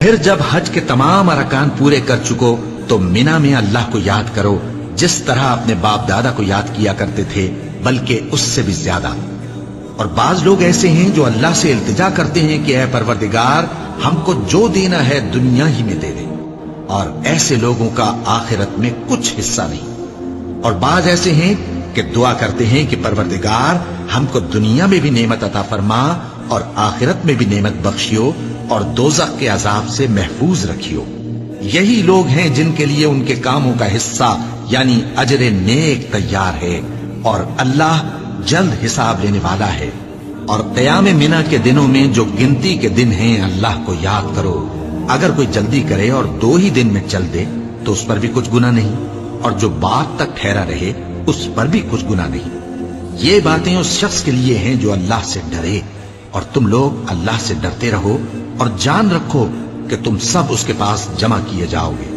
پھر جب حج کے تمام ارکان پورے کر چکو تو مینا میں اللہ کو یاد کرو جس طرح اپنے باپ دادا کو یاد کیا کرتے تھے، بلکہ اس سے بھی زیادہ۔ اور بعض لوگ ایسے ہیں جو اللہ سے التجا کرتے ہیں کہ اے پروردگار ہم کو جو دینا ہے دنیا ہی میں دے دے، اور ایسے لوگوں کا آخرت میں کچھ حصہ نہیں۔ اور بعض ایسے ہیں کہ دعا کرتے ہیں کہ پروردگار ہم کو دنیا میں بھی نعمت عطا فرما اور آخرت میں بھی نعمت بخشیو اور دوزخ کے عذاب سے محفوظ رکھیو۔ یہی لوگ ہیں جن کے لیے ان کے کاموں کا حصہ یعنی اجر نیک تیار ہے، اور اللہ جلد حساب لینے والا ہے۔ اور قیام منا کے دنوں میں جو گنتی کے دن ہیں اللہ کو یاد کرو۔ اگر کوئی جلدی کرے اور 2 ہی دن میں چل دے تو اس پر بھی کچھ گناہ نہیں، اور جو بات تک ٹھہرا رہے اس پر بھی کچھ گناہ نہیں۔ یہ باتیں اس شخص کے لیے ہیں جو اللہ سے ڈرے، اور تم لوگ اللہ سے ڈرتے رہو اور جان رکھو کہ تم سب اس کے پاس جمع کیے جاؤ گے۔